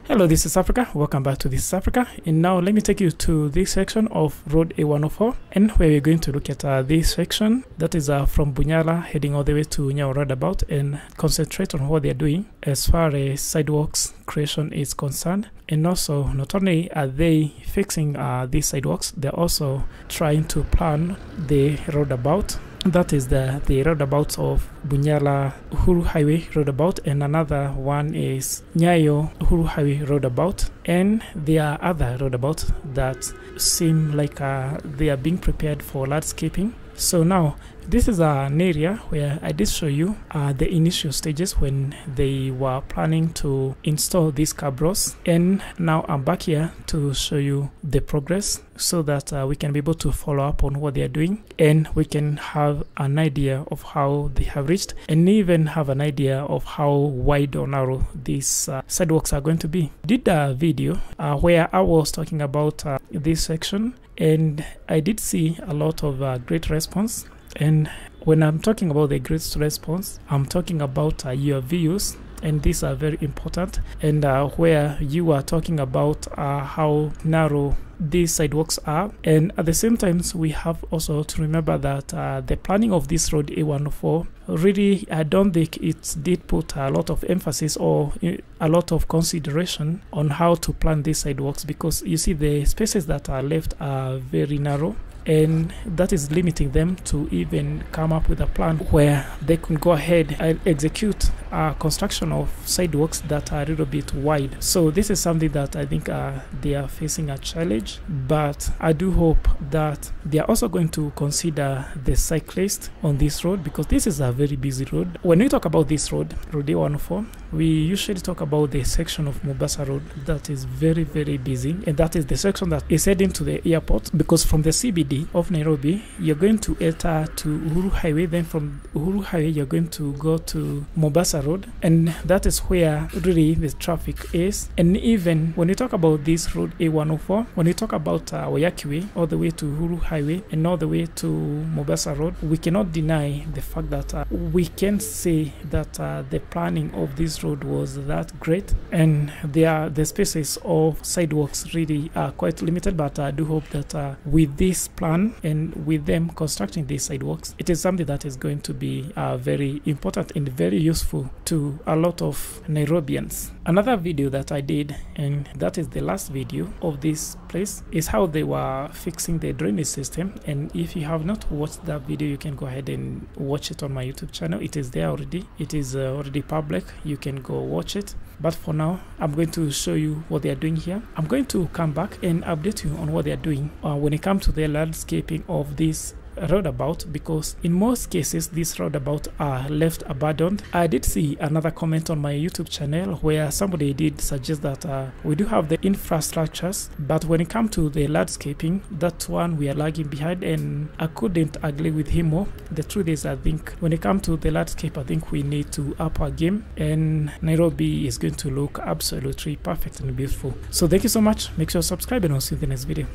Hello, this is Africa. Welcome back to This is Africa. And now let me take you to this section of Road A104, and where we're going to look at this section that is from Bunyala heading all the way to Nyayo roundabout, and concentrate on what they're doing as far as sidewalks creation is concerned. And also, not only are they fixing these sidewalks, they're also trying to plan the roundabout. That is the roundabout of Bunyala Uhuru Highway roundabout, and another one is Nyayo Uhuru Highway roundabout. And there are other roundabouts that seem like they are being prepared for landscaping. So now, this is an area where I did show you the initial stages when they were planning to install these cabros, and now I'm back here to show you the progress so that we can be able to follow up on what they are doing, and we can have an idea of how they have reached, and even have an idea of how wide or narrow these sidewalks are going to be. I did a video where I was talking about this section, and I did see a lot of great response. And when I'm talking about the great response, I'm talking about your views, and these are very important. And where you are talking about how narrow these sidewalks are, and at the same time we have also to remember that the planning of this road A104 really, I don't think it did put a lot of emphasis or a lot of consideration on how to plan these sidewalks, because you see the spaces that are left are very narrow, and that is limiting them to even come up with a plan where they can go ahead and execute construction of sidewalks that are a little bit wide. So this is something that I think they are facing a challenge, but I do hope that they are also going to consider the cyclists on this road, because this is a very busy road. When we talk about this road, Road A104, we usually talk about the section of Mombasa Road that is very, very busy, and that is the section that is heading to the airport, because from the CBD of Nairobi, you're going to enter to Uhuru Highway, then from Uhuru Highway you're going to go to Mombasa Road, and that is where really the traffic is. And even when you talk about this road A104, when you talk about Wayaki Way all the way to Uhuru Highway and all the way to Mombasa Road, we cannot deny the fact that we can say that the planning of this road was that great, and the spaces of sidewalks really are quite limited. But I do hope that with this plan and with them constructing these sidewalks, it is something that is going to be very important and very useful to a lot of Nairobians. Another video that I did, and that is the last video of this place, is how they were fixing the drainage system. And if you have not watched that video, you can go ahead and watch it on my YouTube channel. It is there already. It is already public. You can go watch it. But for now, I'm going to show you what they are doing here. I'm going to come back and update you on what they are doing when it comes to the landscaping of this roundabout, because in most cases these roundabouts are left abandoned. I did see another comment on my YouTube channel where somebody did suggest that we do have the infrastructures, but when it comes to the landscaping, that one we are lagging behind, and I couldn't agree with him more. The truth is, I think when it comes to the landscape, I think we need to up our game, and Nairobi is going to look absolutely perfect and beautiful. So thank you so much. Make sure to subscribe, and I'll see you in the next video.